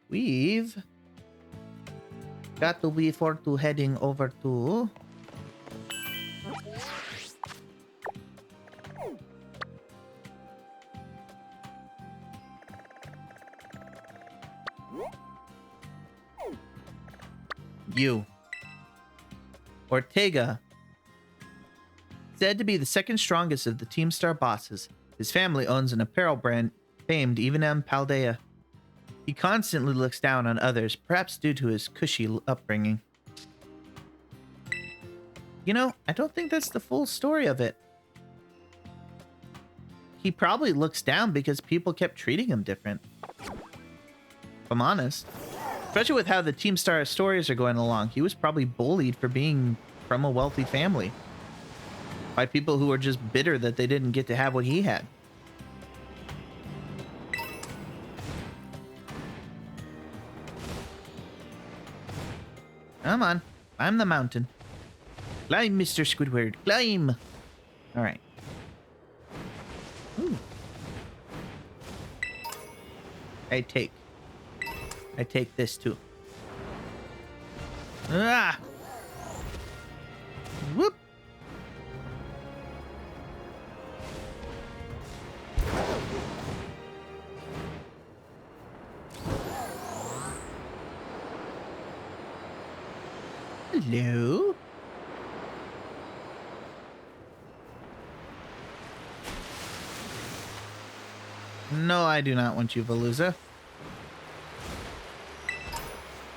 We've got to be for to heading over to you. Ortega, said to be the second strongest of the Teamstar bosses. His family owns an apparel brand famed even in Paldea. He constantly looks down on others, perhaps due to his cushy upbringing. You know, I don't think that's the full story of it. He probably looks down because people kept treating him different. If I'm honest. Especially with how the Teamstar stories are going along. He was probably bullied for being from a wealthy family. By people who were just bitter that they didn't get to have what he had. Come on. Climb the mountain. Climb, Mr. Squidward. Climb. All right. Ooh. I take this too. Ah! Whoop! Hello? No, I do not want you, Veluza.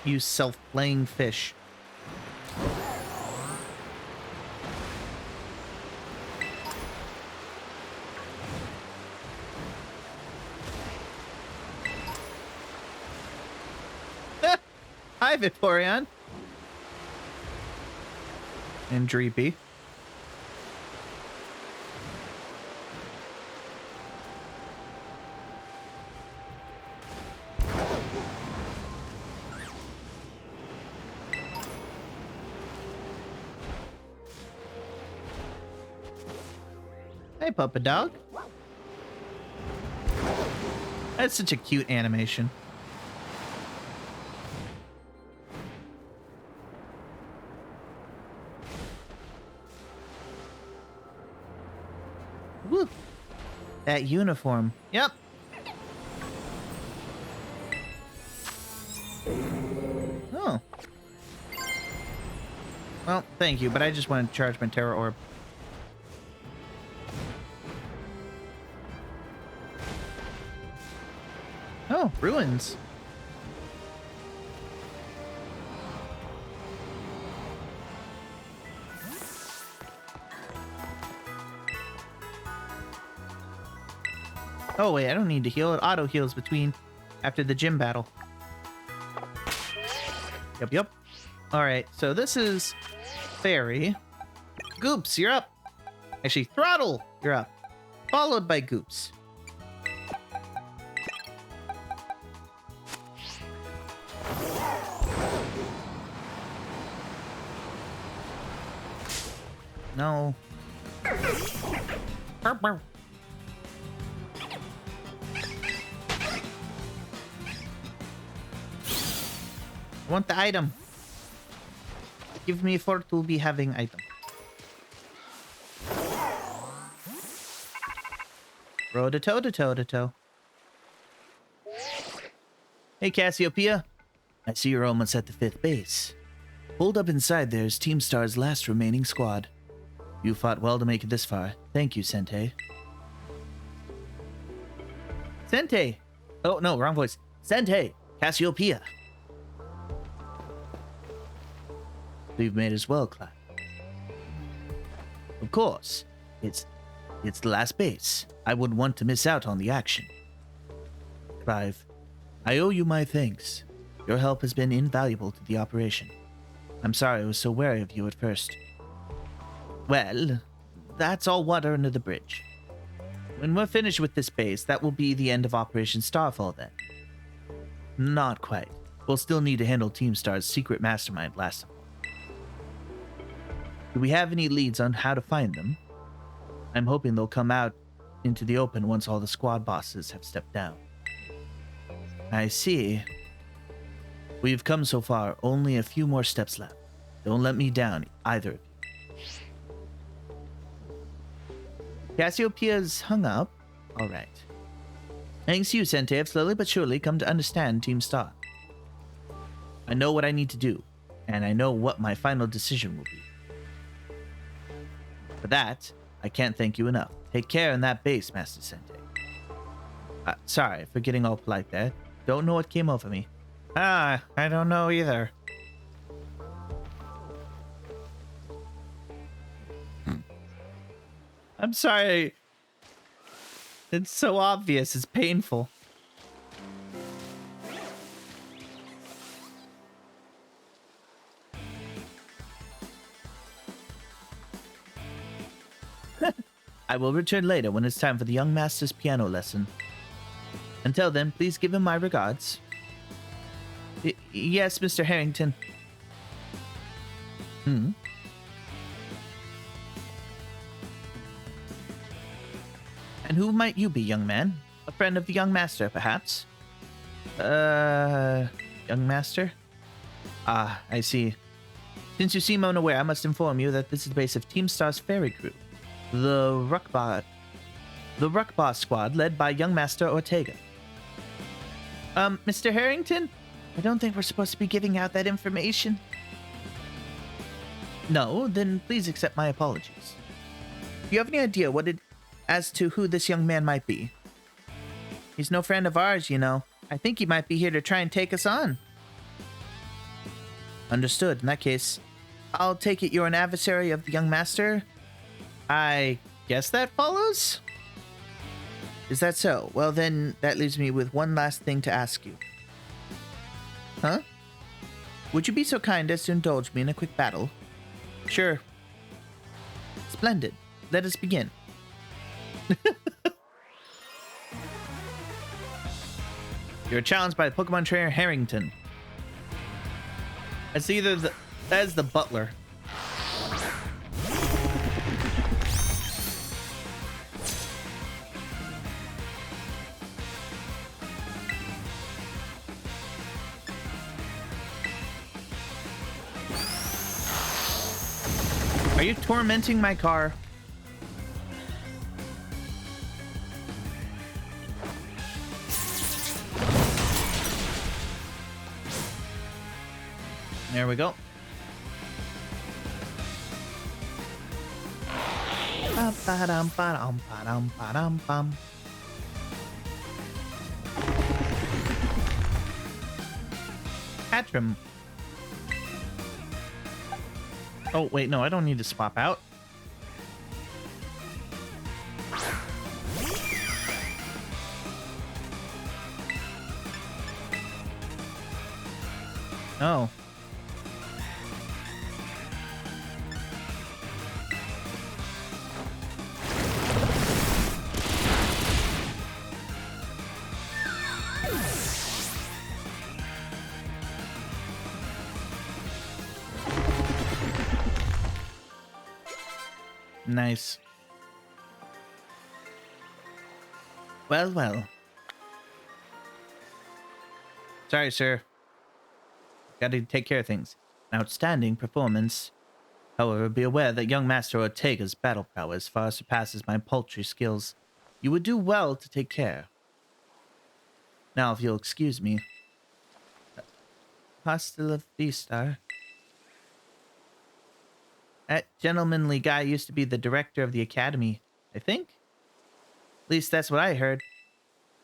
You self-playing fish. Hi, Vaporeon. And Dreepy. Hey, Puppa Dog. That's such a cute animation. Woo. That uniform. Yep. Oh. Well, thank you, but I just want to charge my Terra Orb. Oh, ruins. Oh wait, I don't need to heal. It auto heals between after the gym battle. Yep. All right, so this is Fairy. Goops, you're up. Actually, Throttle, you're up. Followed by Goops. No. I want the item. Give me for to be having item. Road to toe. Hey, Cassiopeia. I see you're almost at the 5th base. Pulled up inside there is Teamstar's last remaining squad. You fought well to make it this far. Thank you, Sente. Sente! Oh, no, wrong voice. Sente! Cassiopeia! You've made as well, Clive. Of course. It's the last base. I wouldn't want to miss out on the action. Clive, I owe you my thanks. Your help has been invaluable to the operation. I'm sorry I was so wary of you at first. Well, that's all water under the bridge. When we're finished with this base, that will be the end of Operation Starfall then. Not quite. We'll still need to handle Teamstar's secret mastermind last of all. Do we have any leads on how to find them? I'm hoping they'll come out into the open once all the squad bosses have stepped down. I see. We've come so far, only a few more steps left. Don't let me down, either of you. Cassiopeia's hung up. All right. Thanks to you, Sente, I've slowly but surely come to understand Team Star. I know what I need to do, and I know what my final decision will be. For that, I can't thank you enough. Take care in that base, Master Sente. Sorry for getting all polite there. Don't know what came over me. I don't know either. I'm sorry. It's so obvious. It's painful. I will return later when it's time for the young master's piano lesson. Until then, please give him my regards. Yes, Mr. Harrington. And who might you be, young man? A friend of the young master, perhaps? Young master? Ah, I see. Since you seem unaware, I must inform you that this is the base of Team Star's ferry crew. The Ruckbah squad, led by young Master Ortega. Mr. Harrington? I don't think we're supposed to be giving out that information. No, then please accept my apologies. Do you have any idea as to who this young man might be? He's no friend of ours, you know. I think he might be here to try and take us on. Understood. In that case, I'll take it you're an adversary of the young master? I guess that follows? Is that so? Well then, that leaves me with one last thing to ask you. Huh? Would you be so kind as to indulge me in a quick battle? Sure. Splendid. Let us begin. You're challenged by Pokemon trainer Harrington. That is the butler. Are you tormenting my car? There we go. Hatcham. Oh, wait, no, I don't need to swap out. Oh. Nice. Well, well. Sorry, sir. Got to take care of things. An outstanding performance. However, be aware that young Master Ortega's battle prowess far surpasses my paltry skills. You would do well to take care. Now, if you'll excuse me. Hasta la vista. That gentlemanly guy used to be the director of the academy, I think. At least that's what I heard.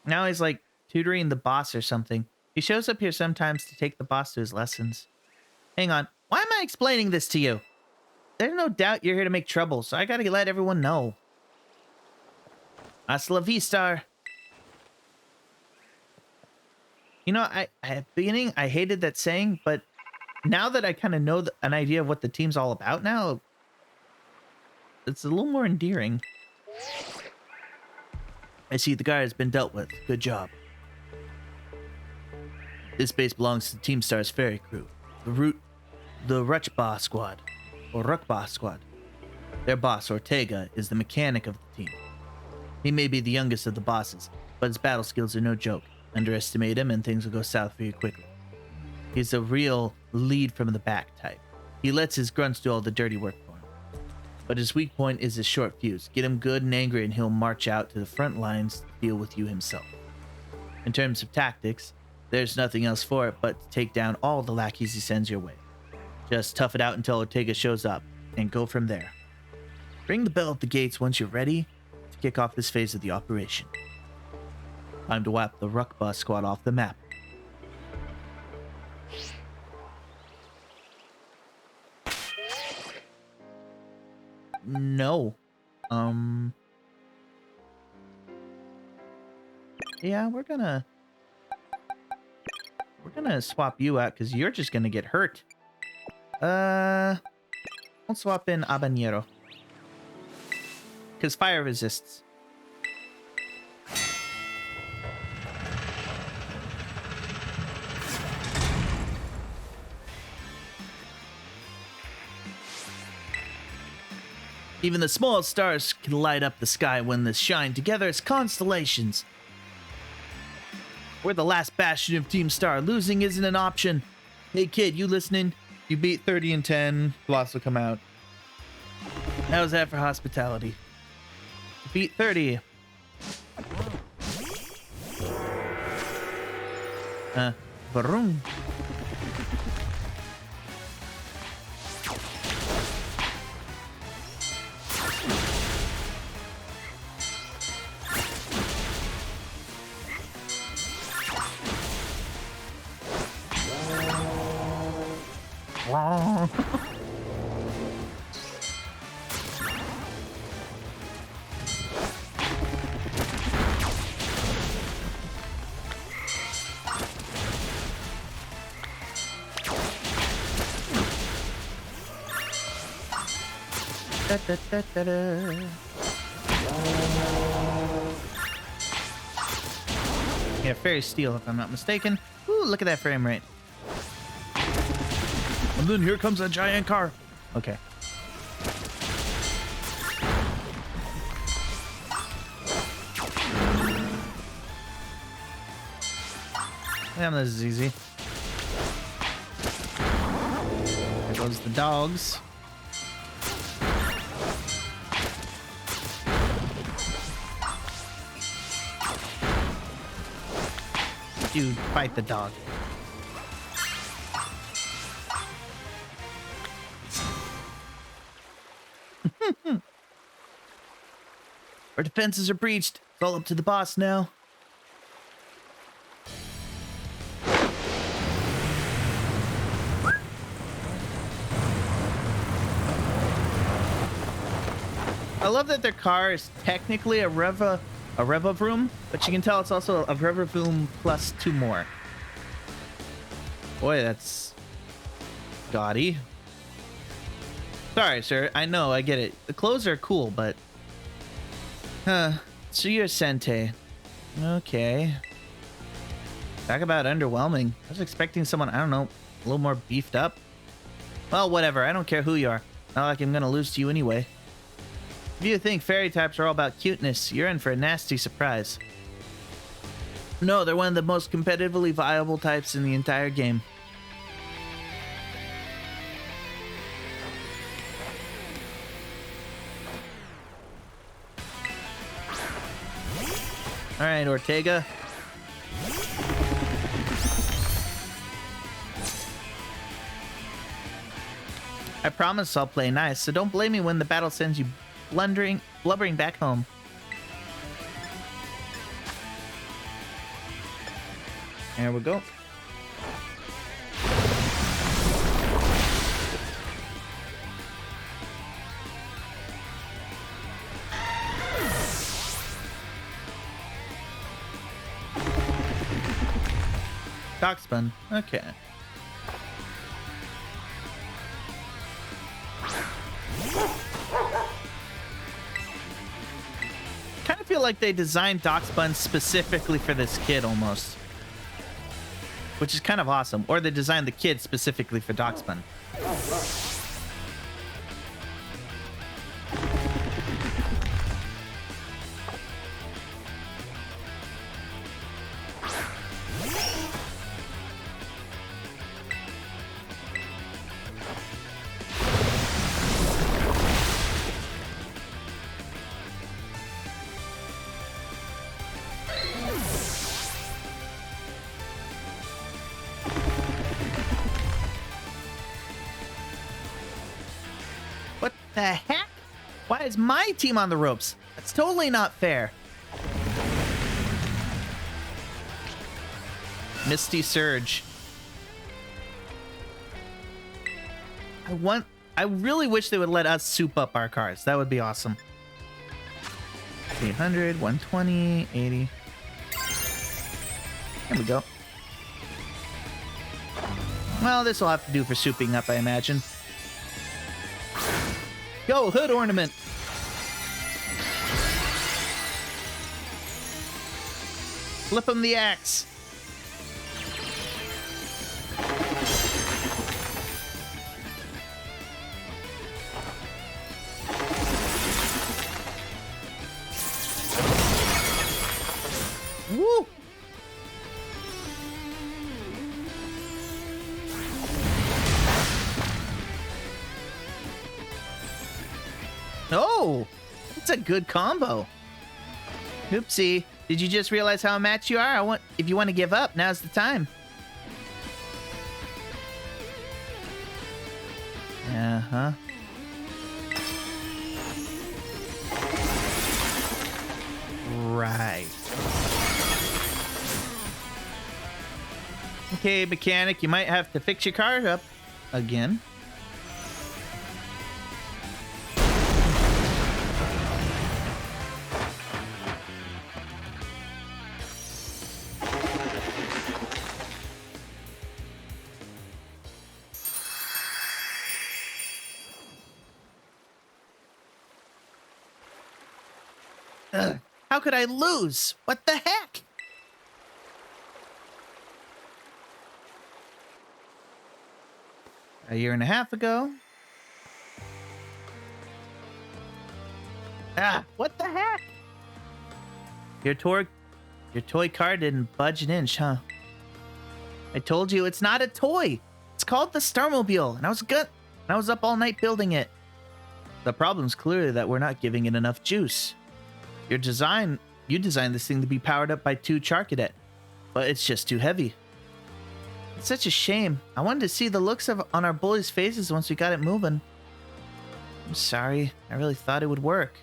Now he's like tutoring the boss or something. He shows up here sometimes to take the boss to his lessons. Hang on. Why am I explaining this to you? There's no doubt you're here to make trouble, so I gotta let everyone know. Hasta la vista. You know, at the beginning, I hated that saying, but now that I kind of know an idea of what the team's all about now, it's a little more endearing. I see the guy has been dealt with. Good job. This base belongs to Team Star's ferry crew, the Ruckbah squad, or Ruckbah squad. Their boss, Ortega, is the mechanic of the team. He may be the youngest of the bosses, but his battle skills are no joke. Underestimate him and things will go south for you quickly. He's a real lead from the back type. He lets his grunts do all the dirty work for him. But his weak point is his short fuse. Get him good and angry and he'll march out to the front lines to deal with you himself. In terms of tactics, there's nothing else for it but to take down all the lackeys he sends your way. Just tough it out until Ortega shows up, and go from there. Ring the bell at the gates once you're ready to kick off this phase of the operation. Time to wipe the Ruck Bus squad off the map. No. Yeah, we're gonna swap you out because you're just gonna get hurt. We'll swap in Habanero. Because fire resists. Even the smallest stars can light up the sky when they shine together as constellations. We're the last bastion of Team Star. Losing isn't an option. Hey kid, you listening? You beat 30 and 10. Loss will come out. How's that for hospitality? You beat 30. Vroom. Da, da, da, da. Yeah, Fairy Steel, if I'm not mistaken. Ooh, look at that frame rate. And then here comes a giant car. Okay. Damn, this is easy. There goes the dogs. Dude, fight the dog. Our defenses are breached. It's all up to the boss now. I love that their car is technically a Revavroom, but you can tell it's also a Revavroom plus 2 more. Boy, that's gaudy. Sorry, sir. I know, I get it. The clothes are cool, but... So you're Sente. Okay. Talk about underwhelming. I was expecting someone, I don't know, a little more beefed up. Well, whatever. I don't care who you are. Not like I'm gonna lose to you anyway. If you think fairy types are all about cuteness, you're in for a nasty surprise. No, they're one of the most competitively viable types in the entire game. Alright, Ortega. I promise I'll play nice, so don't blame me when the battle sends you blubbering back home. There we go. Darkspawn. Okay. Kind of feel like they designed Darkspawn specifically for this kid almost. Which is kind of awesome. Or they designed the kid specifically for Darkspawn. the heck? Why is my team on the ropes? That's totally not fair. Misty Surge. I really wish they would let us soup up our cards. That would be awesome. 800, 120, 80. There we go. Well, this will have to do for souping up, I imagine. Go, Hood Ornament. Flip him the axe. Woo! Oh, that's a good combo. Oopsie. Did you just realize how matched you are? If you want to give up, now's the time. Uh-huh. Right. Okay, mechanic, you might have to fix your car up again. Ugh, how could I lose? What the heck? A year and a half ago. Ah, what the heck? Your toy car didn't budge an inch, huh? I told you it's not a toy. It's called the Starmobile, and I was up all night building it. The problem's clearly that we're not giving it enough juice. You designed this thing to be powered up by 2 Charcadet, but it's just too heavy. It's such a shame. I wanted to see the looks on our bullies' faces once we got it moving. I'm sorry. I really thought it would work.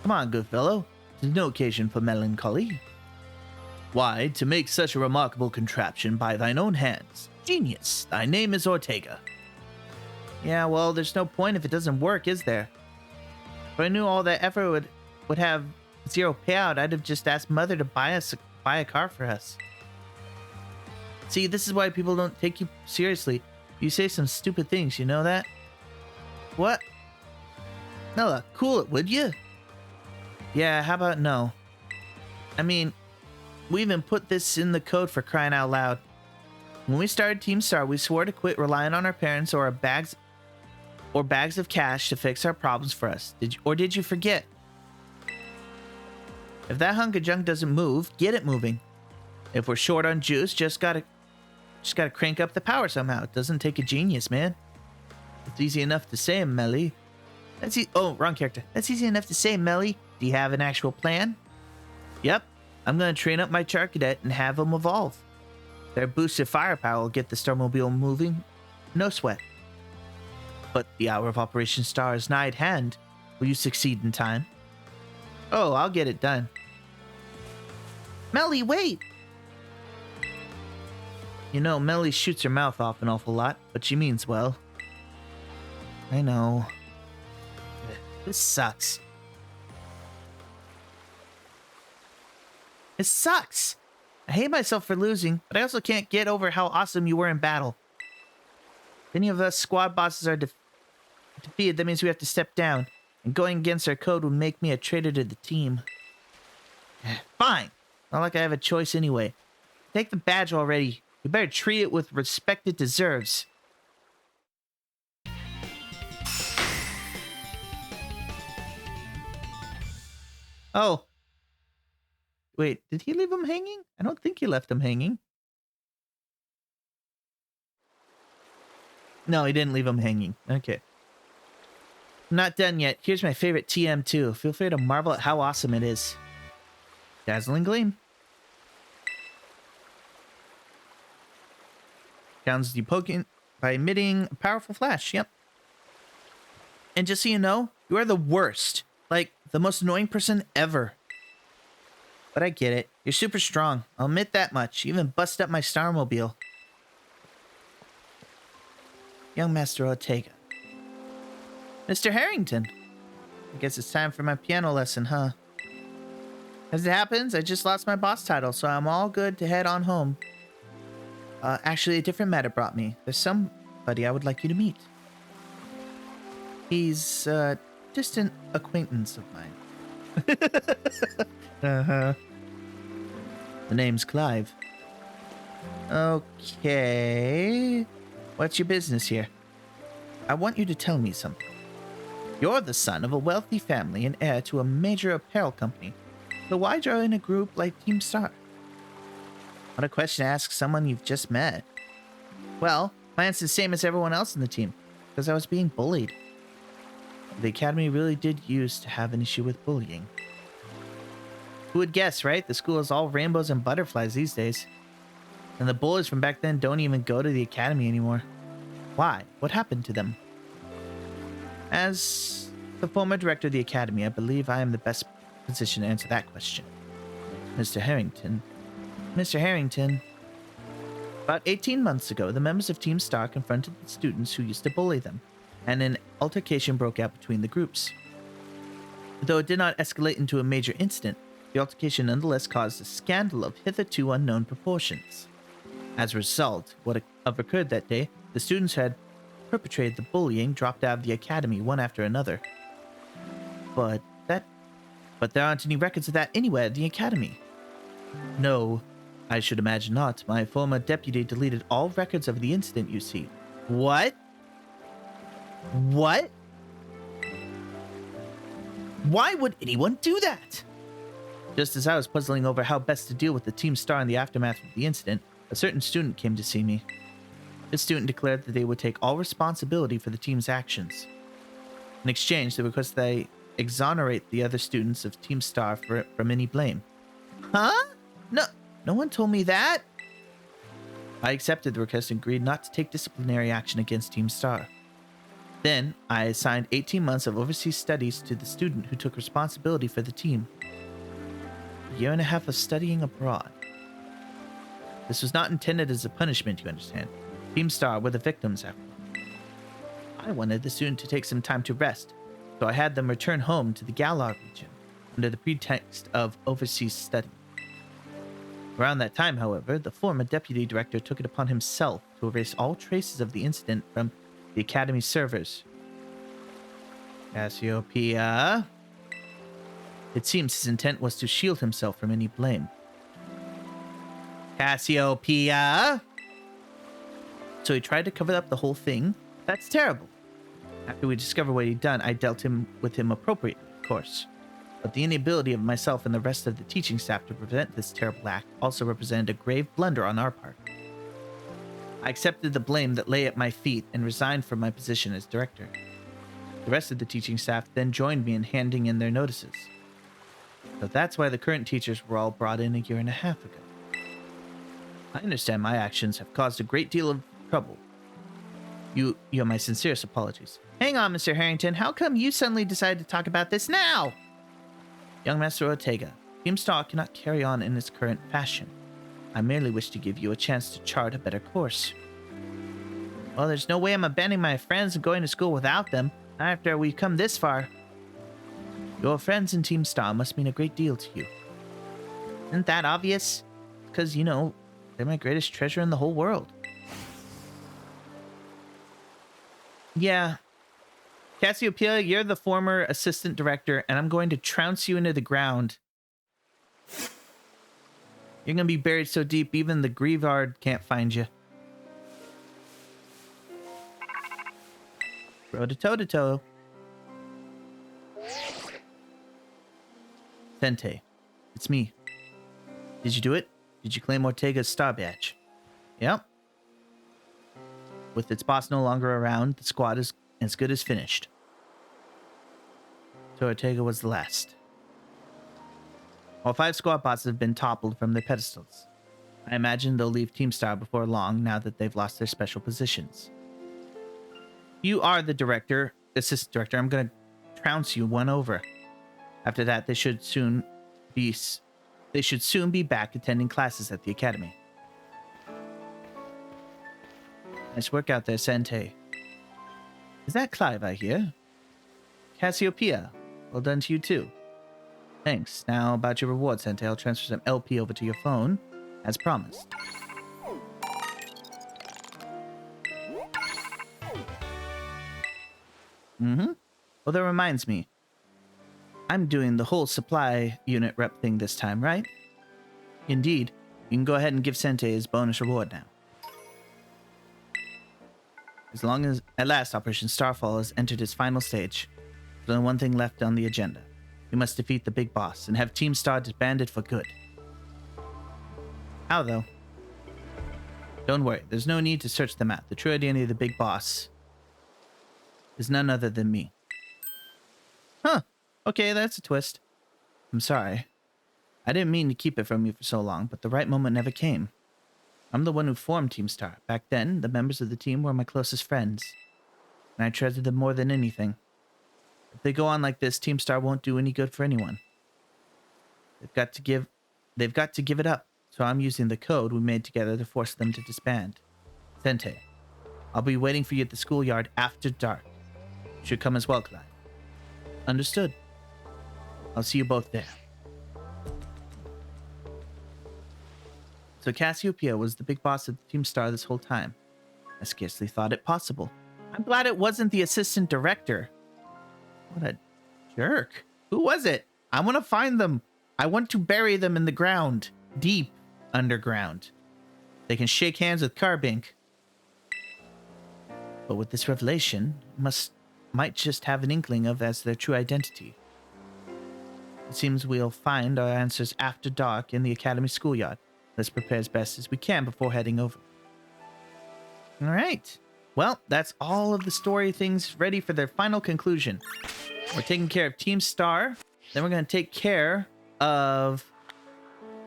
Come on, good fellow. There's no occasion for melancholy. Why, to make such a remarkable contraption by thine own hands. Genius. Thy name is Ortega. Yeah, well, there's no point if it doesn't work, is there? If I knew all that effort would have 0 payout, I'd have just asked Mother to buy a car for us. See, this is why people don't take you seriously. You say some stupid things, you know that? What? Nella, cool it, would you? Yeah, how about no? I mean, we even put this in the code for crying out loud. When we started Team Star, we swore to quit relying on our parents or bags of cash to fix our problems for us. Did you forget? If that hunk of junk doesn't move, get it moving. If we're short on juice, just gotta crank up the power somehow. It doesn't take a genius, man. It's easy enough to say, Melly. Oh, wrong character. That's easy enough to say, Melly. Do you have an actual plan? Yep. I'm gonna train up my Charcadet and have them evolve. Their boosted firepower will get the Starmobile moving. No sweat. But the hour of Operation Star is nigh at hand. Will you succeed in time? Oh, I'll get it done. Melly, wait! You know, Melly shoots her mouth off an awful lot, but she means well. I know. This sucks. It sucks! I hate myself for losing, but I also can't get over how awesome you were in battle. If any of us squad bosses are defeated, that means we have to step down, and going against our code would make me a traitor to the team. Fine! Not like I have a choice anyway. Take the badge already. You better treat it with respect it deserves. Oh. Wait, did he leave him hanging? I don't think he left him hanging. No, he didn't leave him hanging. Okay. Not done yet. Here's my favorite TM2. Feel free to marvel at how awesome it is. Dazzling Gleam. Counts the poking by emitting a powerful flash. Yep. And just so you know, you are the worst. Like, the most annoying person ever. But I get it. You're super strong. I'll admit that much. You even busted up my Starmobile. Young Master Ortega. Mr. Harrington. I guess it's time for my piano lesson, huh? As it happens, I just lost my boss title, so I'm all good to head on home. Actually, a different matter brought me. There's somebody I would like you to meet. He's a distant acquaintance of mine. Uh-huh. The name's Clive. Okay. What's your business here? I want you to tell me something. You're the son of a wealthy family and heir to a major apparel company. So why join a group like Team Star? What a question to ask someone you've just met. Well, my answer's the same as everyone else in the team. Because I was being bullied. The academy really did used to have an issue with bullying. Who would guess, right? The school is all rainbows and butterflies these days. And the bullies from back then don't even go to the academy anymore. Why? What happened to them? As the former director of the academy, I believe I am the best position to answer that question. Mr. Harrington. Mr. Harrington. About 18 months ago, the members of Team Star confronted the students who used to bully them, and an altercation broke out between the groups. Though it did not escalate into a major incident, the altercation nonetheless caused a scandal of hitherto unknown proportions. As a result, what occurred that day, the students who had perpetrated the bullying dropped out of the academy one after another. But there aren't any records of that anywhere at the academy. No, I should imagine not. My former deputy deleted all records of the incident, you see. What? What? Why would anyone do that? Just as I was puzzling over how best to deal with the Team Star in the aftermath of the incident, a certain student came to see me. This student declared that they would take all responsibility for the team's actions. In exchange, they requested that I exonerate the other students of Team Star from any blame. Huh? No one told me that. I accepted the request and agreed not to take disciplinary action against Team Star. Then, I assigned 18 months of overseas studies to the student who took responsibility for the team. A year and a half of studying abroad. This was not intended as a punishment, you understand. Team Star were the victims after all. I wanted the student to take some time to rest, so I had them return home to the Galar region under the pretext of overseas study. Around that time, however, the former deputy director took it upon himself to erase all traces of the incident from the academy's servers. Cassiopeia. It seems his intent was to shield himself from any blame. Cassiopeia. So he tried to cover up the whole thing. That's terrible. After we discovered what he'd done, I dealt with him appropriately, of course. But the inability of myself and the rest of the teaching staff to prevent this terrible act also represented a grave blunder on our part. I accepted the blame that lay at my feet and resigned from my position as director. The rest of the teaching staff then joined me in handing in their notices. So that's why the current teachers were all brought in a year and a half ago. I understand my actions have caused a great deal of trouble. You have my sincerest apologies. Hang on, Mr. Harrington. How come you suddenly decided to talk about this now? Young Master Ortega, Team Star cannot carry on in its current fashion. I merely wish to give you a chance to chart a better course. Well, there's no way I'm abandoning my friends and going to school without them, not after we've come this far. Your friends in Team Star must mean a great deal to you. Isn't that obvious? Because, you know, they're my greatest treasure in the whole world. Yeah. Cassiopeia, you're the former assistant director, and I'm going to trounce you into the ground. You're going to be buried so deep, even the Grievard can't find you. Rotototo. Sente, it's me. Did you do it? Did you claim Ortega's star badge? Yep. With its boss no longer around, the squad is as good as finished. So Ortega was the last. All 5 squad bosses have been toppled from their pedestals. I imagine they'll leave Team Star before long now that they've lost their special positions. You are the director. assistant director. I'm gonna trounce you one over. After that, they should soon be back attending classes at the academy. Nice work out there, Sente. Is that Clive I hear? Cassiopeia. Well done to you too. Thanks. Now about your reward, Sente. I'll transfer some LP over to your phone, as promised. Well, that reminds me. I'm doing the whole supply unit rep thing this time, right? Indeed. You can go ahead and give Sente his bonus reward now. As long as at last Operation Starfall has entered its final stage, there's only one thing left on the agenda. We must defeat the big boss and have Team Star disbanded for good. How though? Don't worry, there's no need to search them out. The true identity of the big boss is none other than me. Huh. Okay, that's a twist. I'm sorry. I didn't mean to keep it from you for so long, but the right moment never came. I'm the one who formed Team Star. Back then, the members of the team were my closest friends, and I treasured them more than anything. If they go on like this, Team Star won't do any good for anyone. They've got to give it up, so I'm using the code we made together to force them to disband. Sente, I'll be waiting for you at the schoolyard after dark. You should come as well, Clive. Understood. I'll see you both there. So Cassiopeia was the big boss of Team Star this whole time. I scarcely thought it possible. I'm glad it wasn't the assistant director. What a jerk. Who was it? I want to find them. I want to bury them in the ground. Deep underground. They can shake hands with Carbink. But with this revelation, might just have an inkling of as their true identity. It seems we'll find our answers after dark in the Academy schoolyard. Let's prepare as best as we can before heading over. All right. Well, that's all of the story things ready for their final conclusion. We're taking care of Team Star. Then we're going to take care of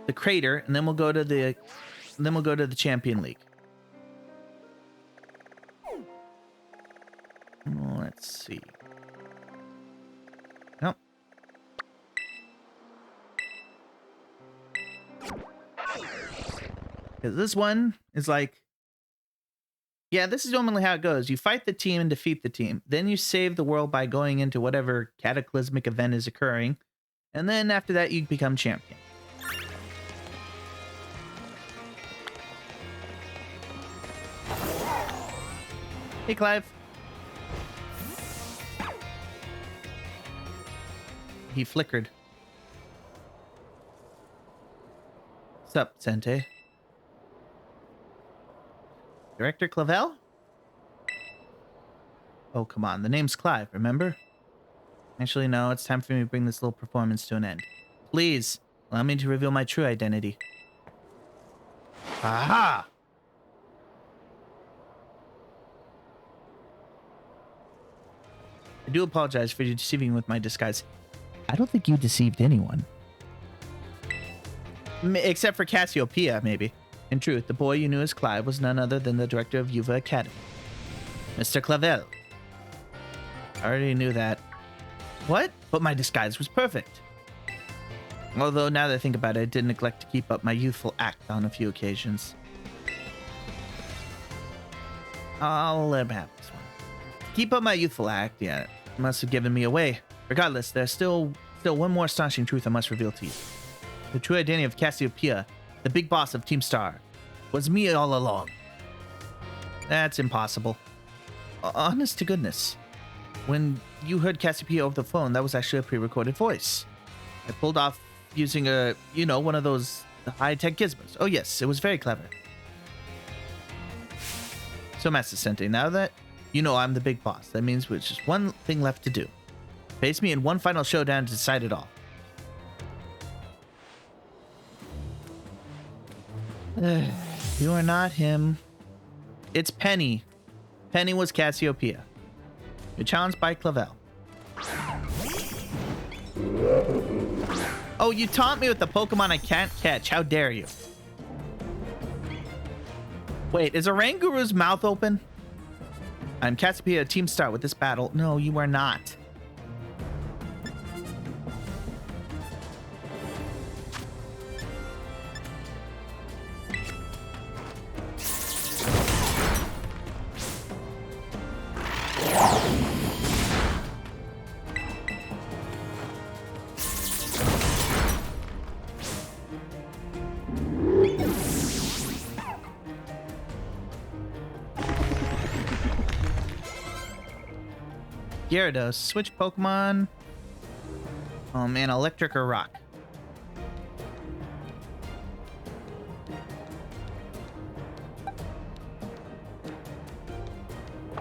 the crater, and then we'll go to the Champion League. Let's see. Nope. Because this one is like, yeah, this is normally how it goes. You fight the team and defeat the team. Then you save the world by going into whatever cataclysmic event is occurring. And then after that, you become champion. Hey, Clive. He flickered. What's up, Sente? Director Clavel? Oh, come on. The name's Clive, remember? Actually, no. It's time for me to bring this little performance to an end. Please, allow me to reveal my true identity. Aha! I do apologize for you deceiving with my disguise. I don't think you deceived anyone. Except for Cassiopeia, maybe. In truth, the boy you knew as Clive was none other than the director of Yuva Academy, Mr. Clavel. I already knew that. What? But my disguise was perfect. Although, now that I think about it, I did neglect to keep up my youthful act on a few occasions. I'll let him have this one. Keep up my youthful act, yeah, must have given me away. Regardless, there's still one more astonishing truth I must reveal to you. The true identity of Cassiopeia, the big boss of Team Star, was me all along. That's impossible. Honest to goodness. When you heard Cassiopeia over the phone, that was actually a pre-recorded voice. I pulled off using one of those high-tech gizmos. Oh yes, it was very clever. So Master Sente, now that you know I'm the big boss, that means there's just one thing left to do. Face me in one final showdown to decide it all. You are not him. It's Penny. Penny was Cassiopeia. You're challenged by Clavel. Oh, you taunt me with the Pokemon I can't catch. How dare you? Wait, is Oranguru's mouth open? I'm Cassiopeia, team start with this battle. No, you are not. Gyarados, switch Pokemon. Oh man, electric or rock?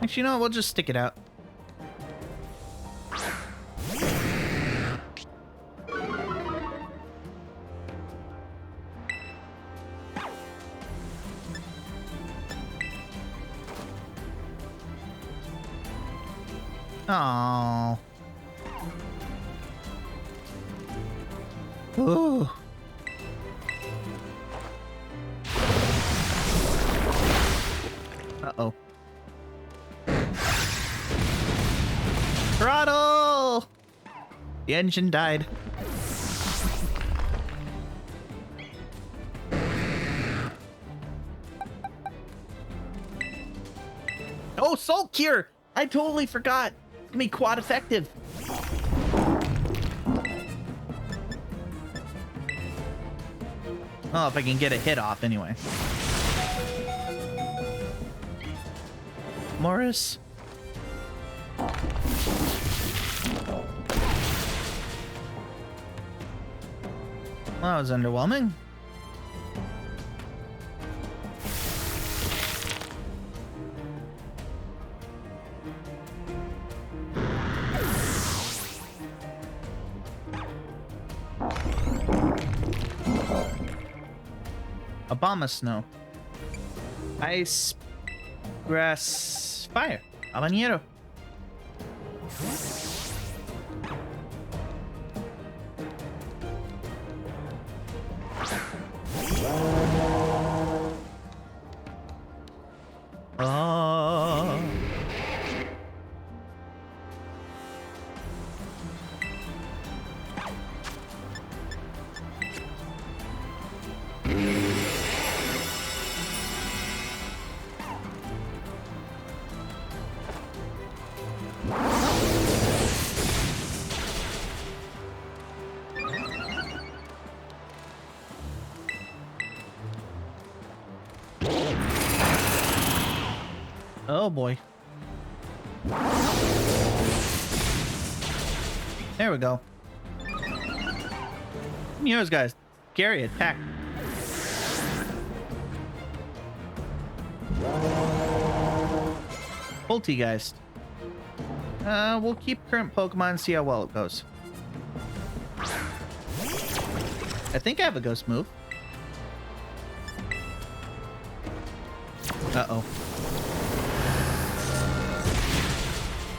Actually, you know what? We'll just stick it out. Oh. Ooh. Uh-oh. Throttle! The engine died. Oh, Salt Cure! I totally forgot. It's gonna be quad effective. Oh, if I can get a hit off anyway. Morris. Well, that was underwhelming. Abomasnow. Ice. Grass. Fire. Habanero. Oh. Oh boy. There we go. Heroes, guys. Gary, attack. Poltegeist. We'll keep current Pokemon and see how well it goes. I think I have a ghost move. Uh-oh.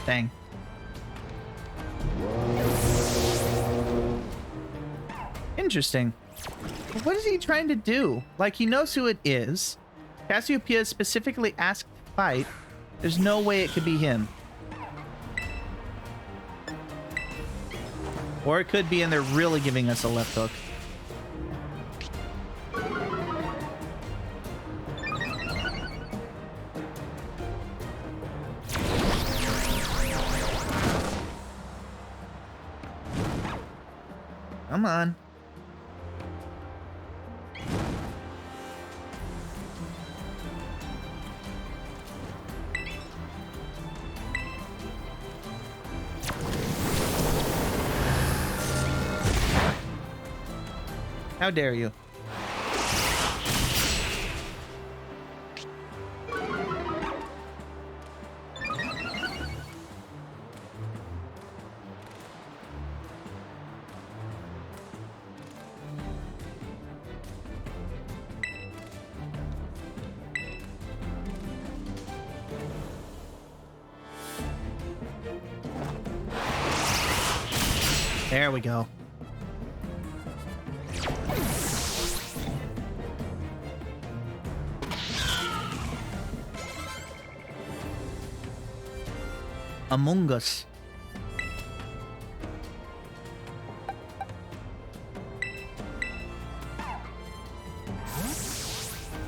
Dang. Interesting. What is he trying to do? Like, he knows who it is. Cassiopeia specifically asked to fight. There's no way it could be him. Or it could be, and they're really giving us a left hook. Come on. How dare you? There we go. Among Us.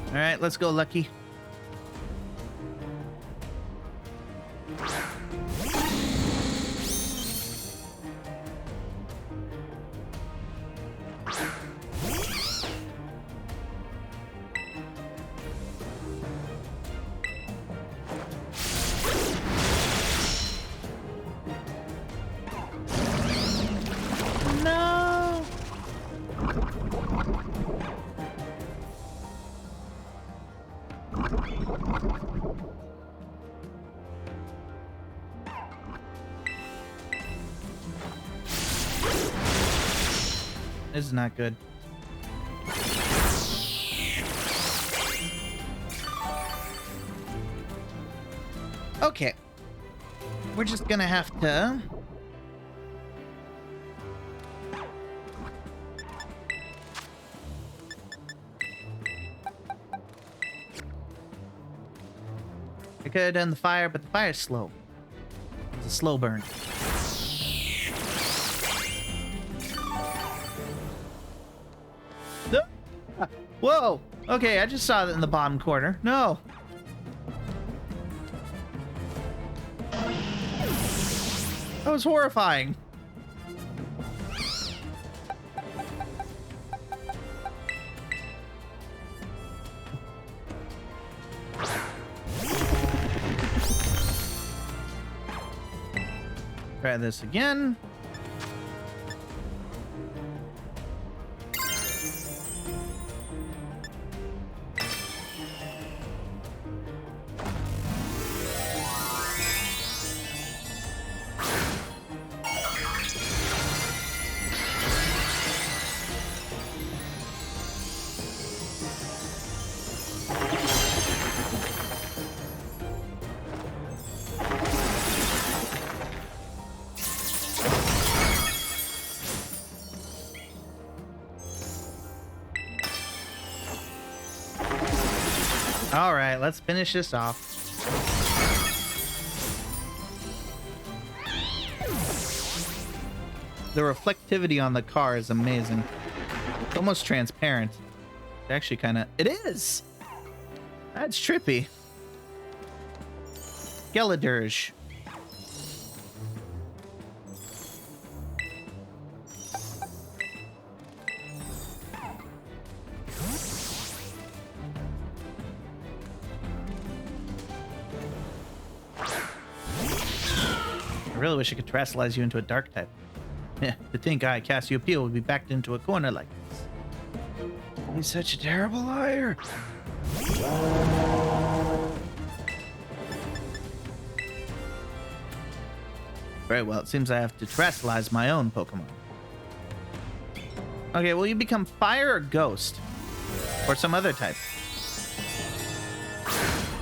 All right, let's go, Lucky. No. This is not good. Okay. We're just gonna have to... I could have done the fire, but the fire's slow. It's a slow burn. No! Whoa! Okay, I just saw that in the bottom corner. No! That was horrifying. Try this again. All right, let's finish this off. The reflectivity on the car is amazing. It's almost transparent. It actually kind of... It is! That's trippy. Geladerge. I really wish I could terastallize you into a dark type. Yeah, to think I, Cassiopeia, would be backed into a corner like this. He's such a terrible liar. Very well, it seems I have to terastallize my own Pokemon. Okay, will you become fire or ghost? Or some other type?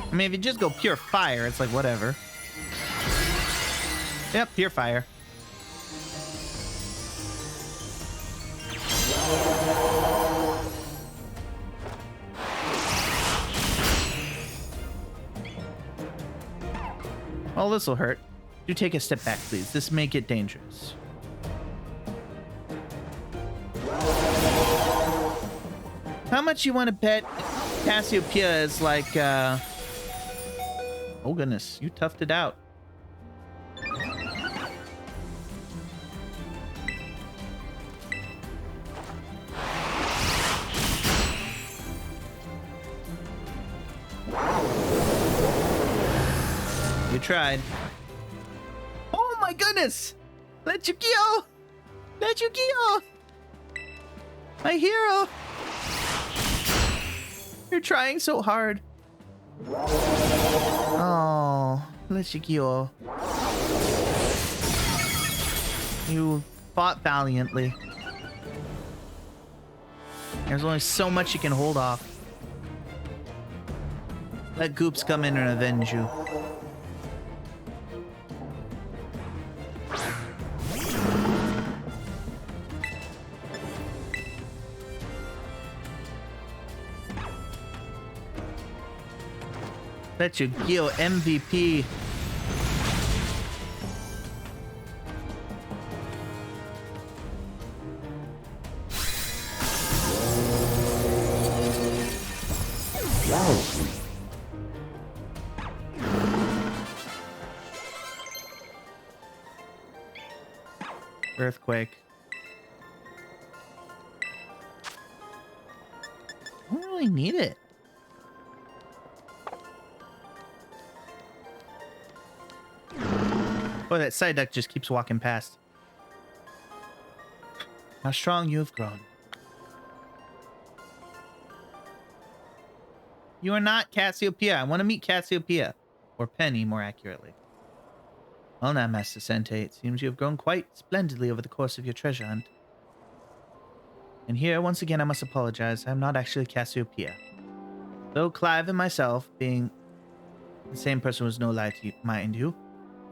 I mean, if you just go pure fire, it's like whatever. Yep, pure fire. Oh, this will hurt. Do take a step back, please. This may get dangerous. How much you want to bet Cassiopeia is like, Oh goodness, you toughed it out. You tried. Oh my goodness! Legukio! Legukio! My hero! You're trying so hard. Oh, Legukio. You fought valiantly. There's only so much you can hold off. Let Goops come in and avenge you. Legukio MVP. Earthquake. I don't really need it. Boy, that side duck just keeps walking past. How strong you have grown. You are not Cassiopeia. I want to meet Cassiopeia. Or Penny, more accurately. Well now, Master Sente, it seems you have grown quite splendidly over the course of your treasure hunt. And here, once again, I must apologize. I am not actually Cassiopeia. Though Clive and myself, being the same person, was no lie to you, mind you,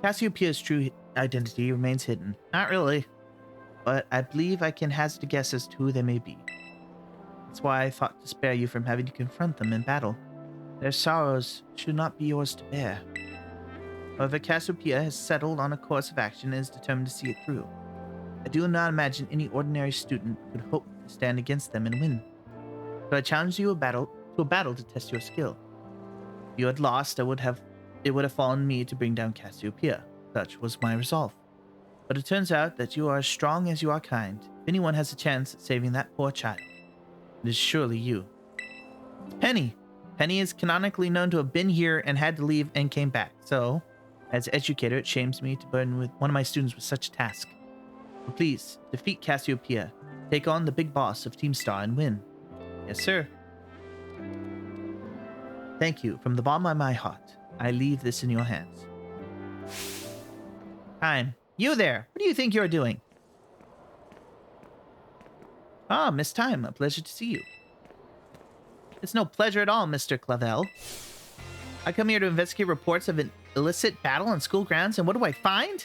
Cassiopeia's true identity remains hidden. Not really. But I believe I can hazard a guess as to who they may be. That's why I thought to spare you from having to confront them in battle. Their sorrows should not be yours to bear. However, Cassiopeia has settled on a course of action and is determined to see it through. I do not imagine any ordinary student could hope to stand against them and win. So I challenge you to a battle to test your skill. If you had lost, it would have fallen me to bring down Cassiopeia. Such was my resolve. But it turns out that you are as strong as you are kind. If anyone has a chance at saving that poor child, it is surely you. It's Penny. Penny is canonically known to have been here and had to leave and came back. So, as educator, it shames me to burden with one of my students with such a task. So please, defeat Cassiopeia. Take on the big boss of Team Star and win. Yes, sir. Thank you. From the bottom of my heart, I leave this in your hands. Time. You there! What do you think you're doing? Ah, Miss Time. A pleasure to see you. It's no pleasure at all, Mr. Clavel. I come here to investigate reports of an illicit battle on school grounds, and what do I find?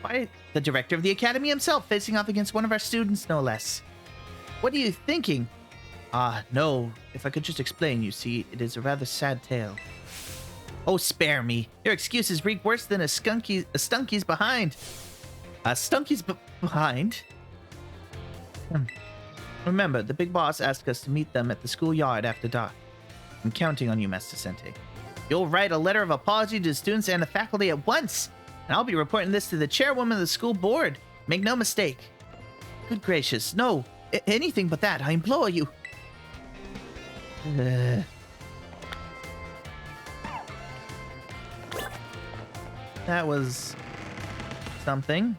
Why, the director of the academy himself facing off against one of our students, no less. What are you thinking? Ah, no. If I could just explain, you see, it is a rather sad tale. Oh, spare me. Your excuses reek worse than a stunky's behind. A stunky's behind? Remember, the big boss asked us to meet them at the schoolyard after dark. I'm counting on you, Master Sente. You'll write a letter of apology to the students and the faculty at once, and I'll be reporting this to the chairwoman of the school board. Make no mistake. Good gracious, no. Anything but that, I implore you. That was something.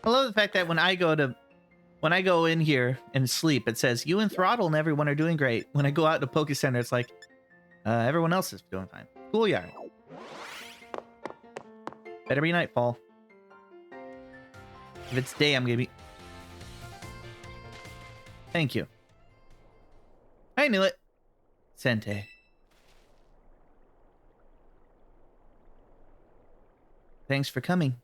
I love the fact that when I go in here and sleep, it says you and Throttle and everyone are doing great. When I go out to Poke Center, it's like everyone else is doing fine. Schoolyard. Better be nightfall. If it's day, I'm gonna be. Thank you. I knew it. Sente. Thanks for coming.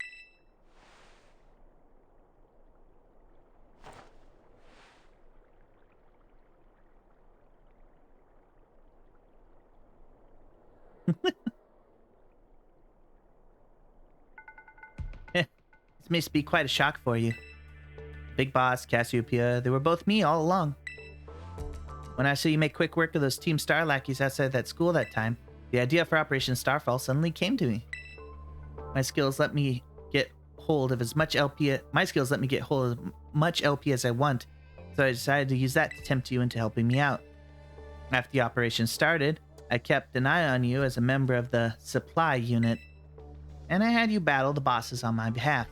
This must be quite a shock for you. Big Boss, Cassiopeia, they were both me all along. When I saw you make quick work of those Team Star lackeys outside that school that time, the idea for Operation Starfall suddenly came to me. My skills let me get hold of as much LP as I want, so I decided to use that to tempt you into helping me out. After the operation started, I kept an eye on you as a member of the supply unit, and I had you battle the bosses on my behalf.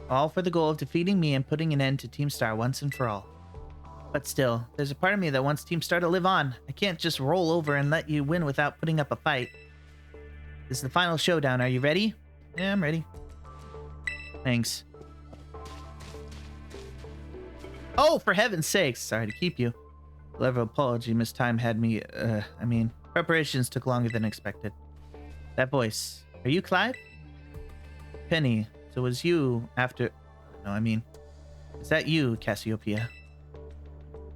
All for the goal of defeating me and putting an end to Team Star once and for all. But still, there's a part of me that wants Team Star to live on. I can't just roll over and let you win without putting up a fight. This is the final showdown. Are you ready? Yeah, I'm ready. Thanks. Oh, for heaven's sakes! Sorry to keep you. Level of apology, Miss Time had me, preparations took longer than expected. That voice. Are you Clive? Penny. So it was you after... No, I mean... Is that you, Cassiopeia?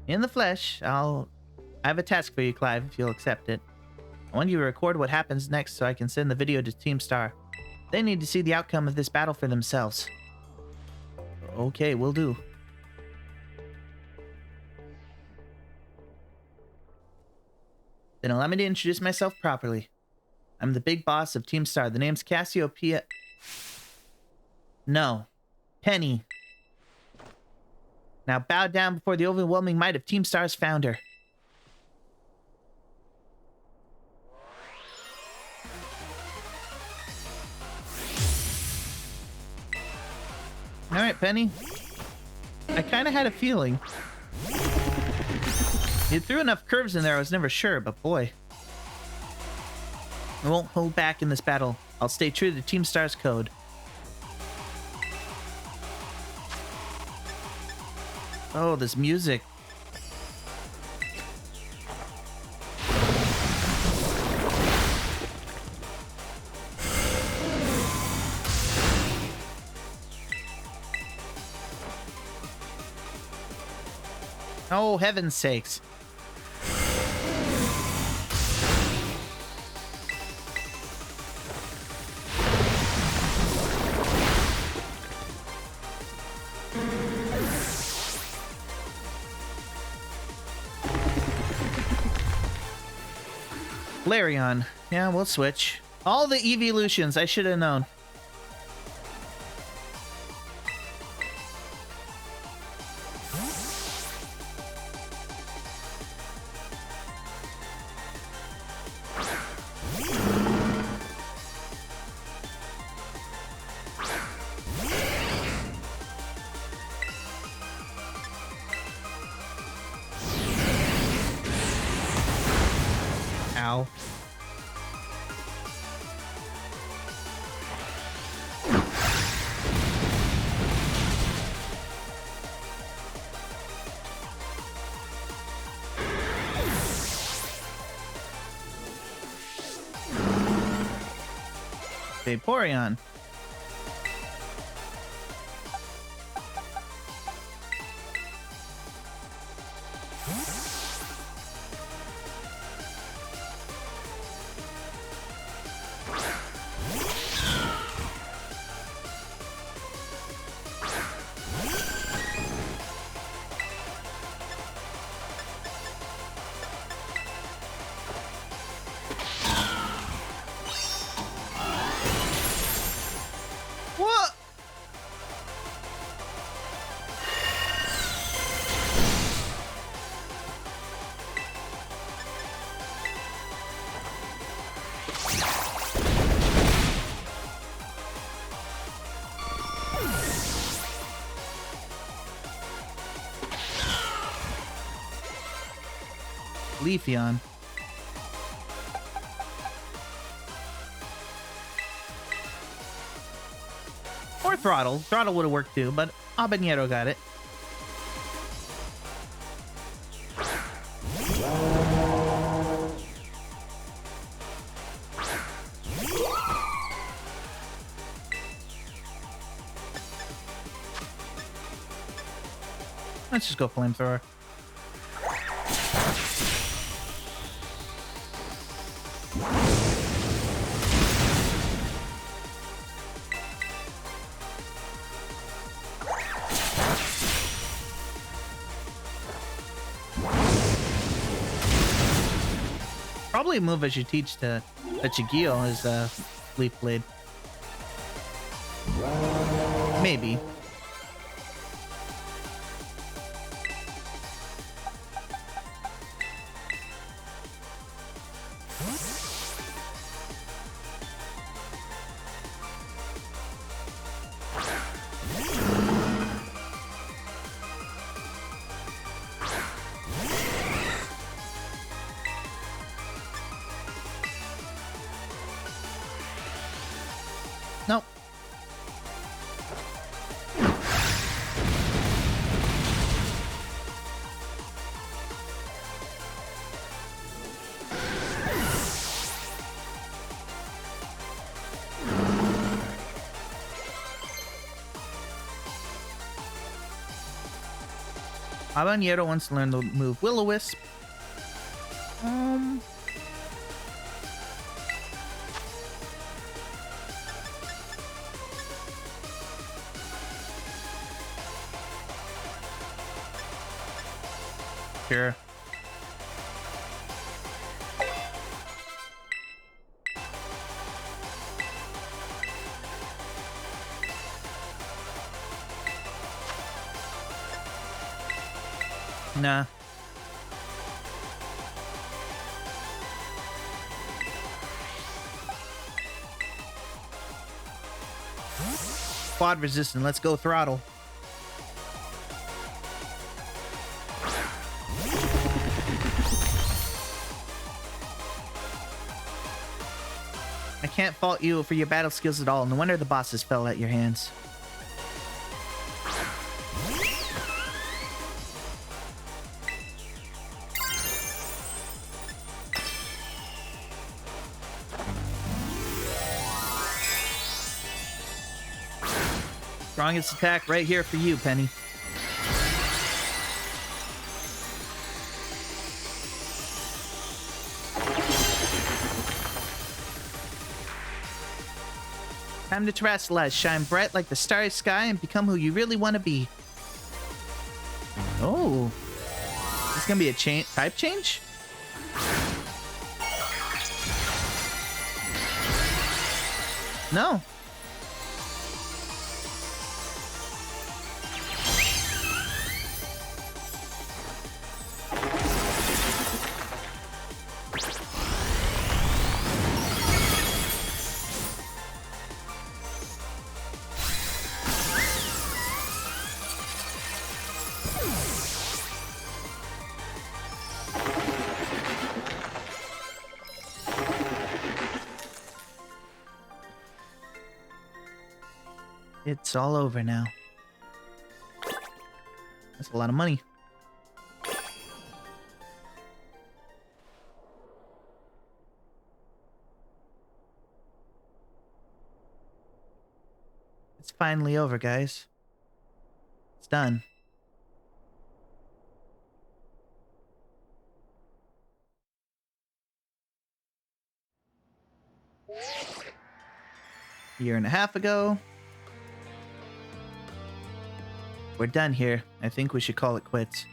In the flesh, I have a task for you, Clive, if you'll accept it. I want you to record what happens next so I can send the video to Team Star. They need to see the outcome of this battle for themselves. Okay, will do. Then allow me to introduce myself properly. I'm the big boss of Team Star. The name's Cassiopeia... No. Penny. Now bow down before the overwhelming might of Team Star's founder. Alright, Penny. I kind of had a feeling. You threw enough curves in there I was never sure, but boy. I won't hold back in this battle. I'll stay true to Team Star's code. Oh, this music. Oh, heaven's sakes. Larion. Yeah, we'll switch. All the evolutions, I should have known. Ow. Vaporeon. What? Leafeon. Or Throttle. Throttle would have worked too, but Habanero got it. Let's just go Flamethrower. Probably a move I should teach to Chigio is Leaf Blade. Maybe. Nope. Habanero wants to learn the move Will-O-Wisp. Um... Sure. Nah. Quad resistant. Let's go throttle. I can't fault you for your battle skills at all. No wonder the bosses fell at your hands. Strongest attack right here for you, Penny. Time to terrestrialize, shine bright like the starry sky, and become who you really want to be. Oh. This gonna be a type change? No. It's all over now. That's a lot of money. It's finally over, guys. It's done. A year and a half ago. We're done here. I think we should call it quits.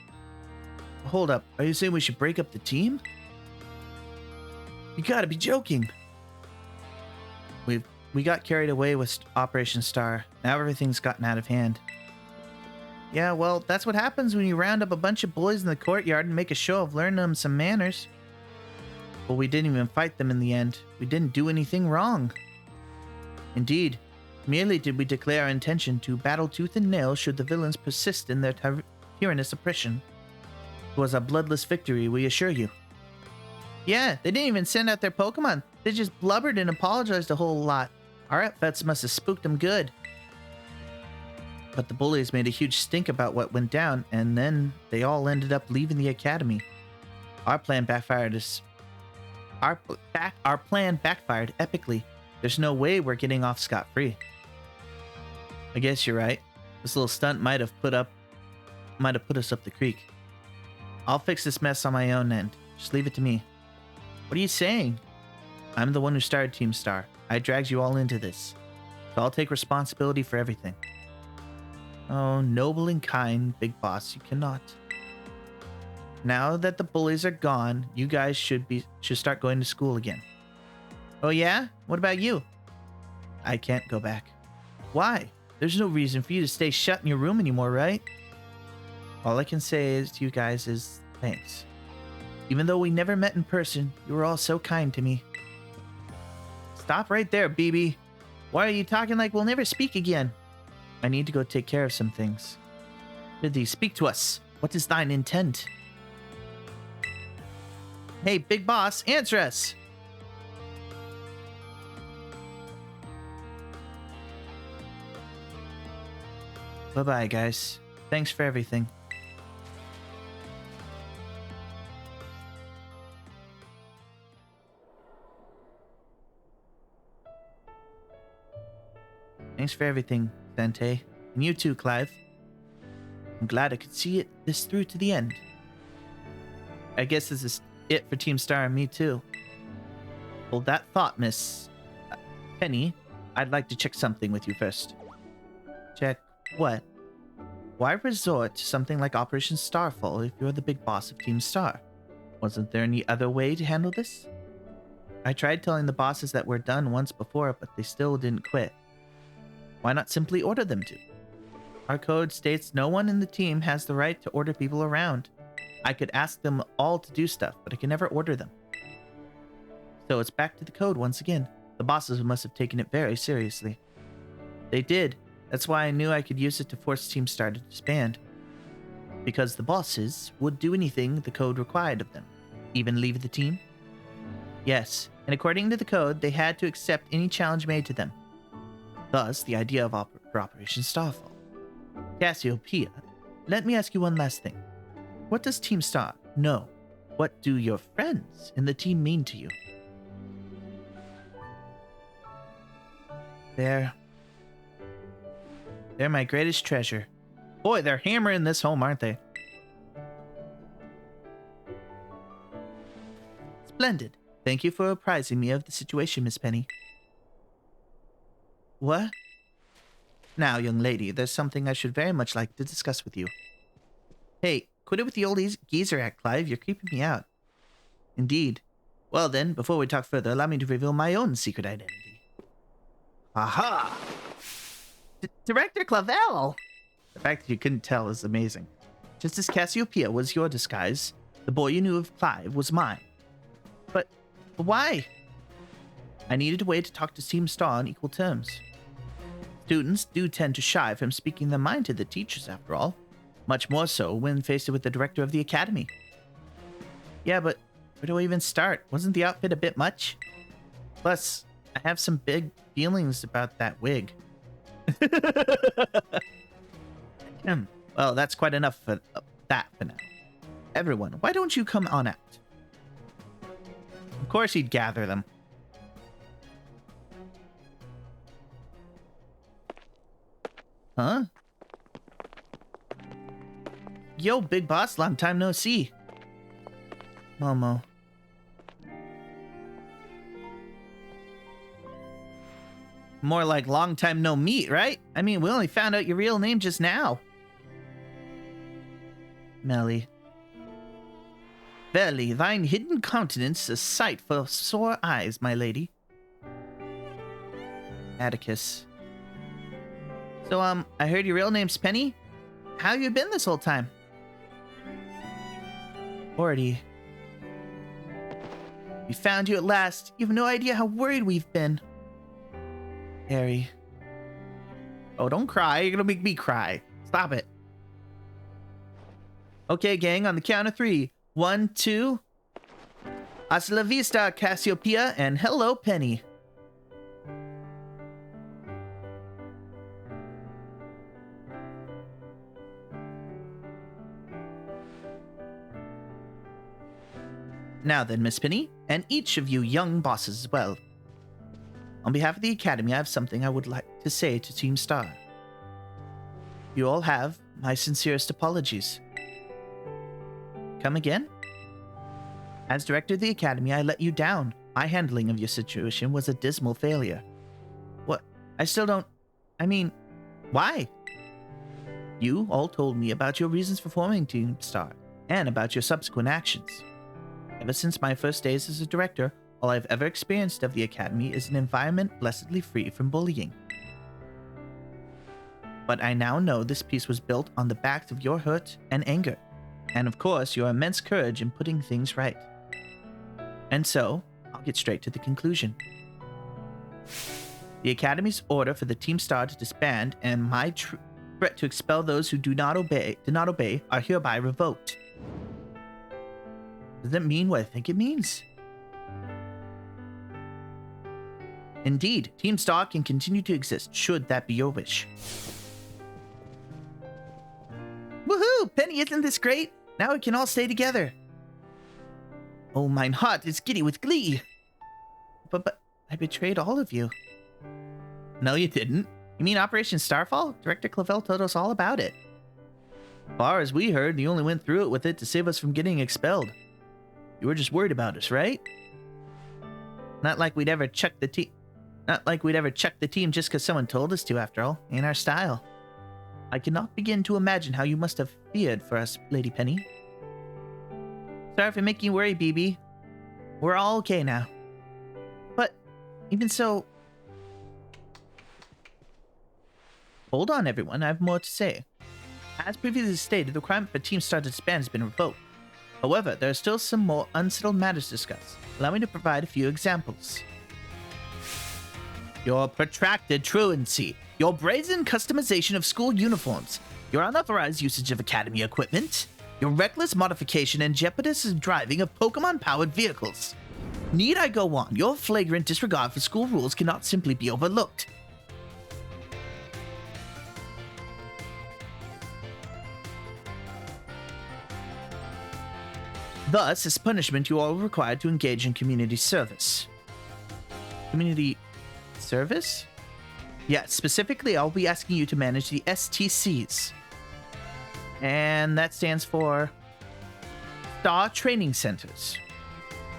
Hold up. Are you saying we should break up the team? You gotta be joking. We got carried away with Operation Star. Now everything's gotten out of hand. Yeah, well, that's what happens when you round up a bunch of boys in the courtyard and make a show of learning them some manners. But we didn't even fight them in the end. We didn't do anything wrong. Indeed. Merely did we declare our intention to battle tooth and nail should the villains persist in their tyrannous oppression. It was a bloodless victory, we assure you. Yeah, they didn't even send out their Pokemon. They just blubbered and apologized a whole lot. Our outfits must have spooked them good. But the bullies made a huge stink about what went down, and then they all ended up leaving the academy. Our plan backfired Our plan backfired epically. There's no way we're getting off scot-free. I guess you're right. This little stunt might have put us up the creek. I'll fix this mess on my own end. Just leave it to me. What are you saying? I'm the one who started Team Star. I dragged you all into this. So I'll take responsibility for everything. Oh, noble and kind, Big Boss, you cannot. Now that the bullies are gone, you guys should start going to school again. Oh yeah? What about you? I can't go back. Why? There's no reason for you to stay shut in your room anymore, right? All I can say is to you guys is thanks. Even though we never met in person, you were all so kind to me. Stop right there, BB. Why are you talking like we'll never speak again? I need to go take care of some things. Ridley, speak to us. What is thine intent? Hey, Big Boss, answer us! Bye-bye, guys. Thanks for everything. Thanks for everything, Sente. And you too, Clive. I'm glad I could see this through to the end. I guess this is it for Team Star and me too. Hold that thought, Miss Penny. I'd like to check something with you first. Check what? Why resort to something like Operation Starfall if you're the big boss of Team Star? Wasn't there any other way to handle this? I tried telling the bosses that we're done once before, but they still didn't quit. Why not simply order them to? Our code states no one in the team has the right to order people around. I could ask them all to do stuff, but I can never order them. So it's back to the code once again. The bosses must have taken it very seriously. They did. That's why I knew I could use it to force Team Star to disband. Because the bosses would do anything the code required of them. Even leave the team? Yes, and according to the code, they had to accept any challenge made to them. Thus, the idea of Operation Starfall. Cassiopeia, let me ask you one last thing. What does Team Star know? What do your friends in the team mean to you? They're my greatest treasure. Boy, they're hammering this home, aren't they? Splendid. Thank you for apprising me of the situation, Miss Penny. What? Now, young lady, there's something I should very much like to discuss with you. Hey, quit it with the old geezer act, Clive. You're creeping me out. Indeed. Well then, before we talk further, allow me to reveal my own secret identity. Aha! Director Clavel! The fact that you couldn't tell is amazing. Just as Cassiopeia was your disguise, the boy you knew of Clive was mine. But why? I needed a way to talk to Team Star on equal terms. Students do tend to shy from speaking their mind to the teachers, after all. Much more so when faced with the director of the academy. Yeah, but where do I even start? Wasn't the outfit a bit much? Plus, I have some big feelings about that wig. Well, that's quite enough for that for now. Everyone, why don't you come on out? Of course he'd gather them. Huh? Yo, big boss, long time no see. Momo. More like long time no meet, right? I mean, we only found out your real name just now. Melly. Verily, thine hidden countenance a sight for sore eyes, my lady. Atticus. So, I heard your real name's Penny? How you been this whole time? Orty. We found you at last. You have no idea how worried we've been. Harry. Oh, don't cry. You're gonna make me cry. Stop it. Okay, gang, on the count of 3. 1, 2. Hasta la vista, Cassiopeia, and hello, Penny. Now then, Miss Penny, and each of you young bosses as well. On behalf of the Academy, I have something I would like to say to Team Star. You all have my sincerest apologies. Come again? As director of the Academy, I let you down. My handling of your situation was a dismal failure. What? I still don't... I mean, why? You all told me about your reasons for forming Team Star, and about your subsequent actions. Ever since my first days as a director, all I've ever experienced of the Academy is an environment blessedly free from bullying. But I now know this piece was built on the backs of your hurt and anger, and of course your immense courage in putting things right. And so, I'll get straight to the conclusion. The Academy's order for the Team Star to disband and my threat to expel those who do not obey are hereby revoked. Does that mean what I think it means? Indeed, Team Star can continue to exist, should that be your wish. Woohoo! Penny, isn't this great? Now we can all stay together. Oh, mine heart is giddy with glee. But I betrayed all of you. No, you didn't. You mean Operation Starfall? Director Clavel told us all about it. Far as we heard, you only went through it with it to save us from getting expelled. You were just worried about us, right? Not like we'd ever check the team. Not like we'd ever check the team just because someone told us to, after all. Ain't our style. I cannot begin to imagine how you must have feared for us, Lady Penny. Sorry for making you worry, BB. We're all okay now. But, even so... Hold on, everyone. I have more to say. As previously stated, the requirement for Team Star to disband has been revoked. However, there are still some more unsettled matters to discuss. Allow me to provide a few examples. Your protracted truancy, your brazen customization of school uniforms, your unauthorized usage of academy equipment, your reckless modification and jeopardous driving of Pokemon-powered vehicles. Need I go on? Your flagrant disregard for school rules cannot simply be overlooked. Thus, as punishment, you are required to engage in community service. Community service? Yeah, specifically, I'll be asking you to manage the STCs. And that stands for Star Training Centers.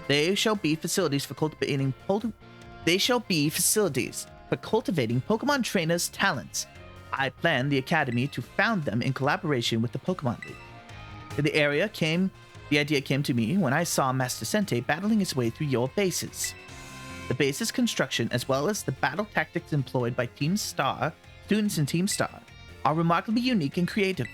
They shall be facilities for cultivating Pokemon trainers' talents. I plan the academy to found them in collaboration with the Pokemon League. The idea came to me when I saw Master Sente battling his way through your bases. The base's construction, as well as the battle tactics employed by Team Star, students in Team Star, are remarkably unique and creative.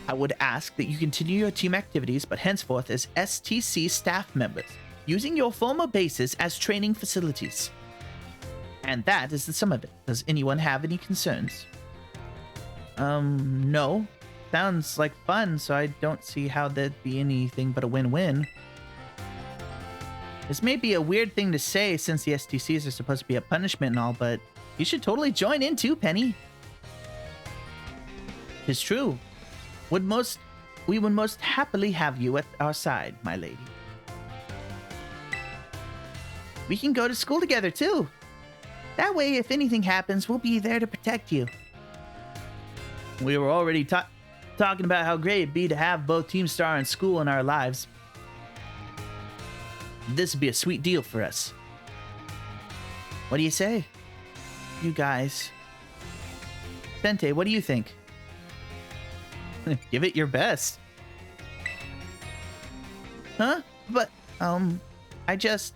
I would ask that you continue your team activities, but henceforth as STC staff members, using your former bases as training facilities. And that is the sum of it. Does anyone have any concerns? No. Sounds like fun, so I don't see how that'd be anything but a win-win. This may be a weird thing to say since the STCs are supposed to be a punishment and all, but you should totally join in too, Penny. It's true. We would most happily have you at our side, my lady. We can go to school together too. That way, if anything happens, we'll be there to protect you. We were already talking about how great it'd be to have both Team Star and school in our lives. This would be a sweet deal for us. What do you say? You guys. Sente, what do you think? Give it your best. Huh? But, I just...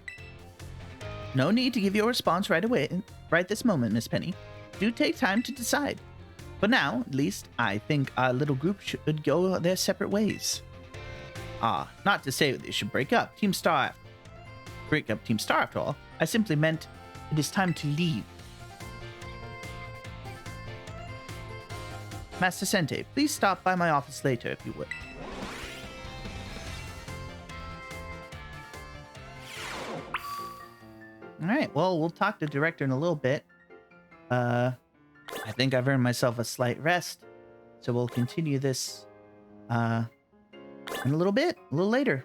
No need to give your response right away, right this moment, Miss Penny. Do take time to decide. But now, at least, I think our little group should go their separate ways. Not to say they should break up Team Star after all. I simply meant it is time to leave. Master Sente, please stop by my office later if you would. Alright, well, we'll talk to the director in a little bit. I think I've earned myself a slight rest, so we'll continue this in a little later.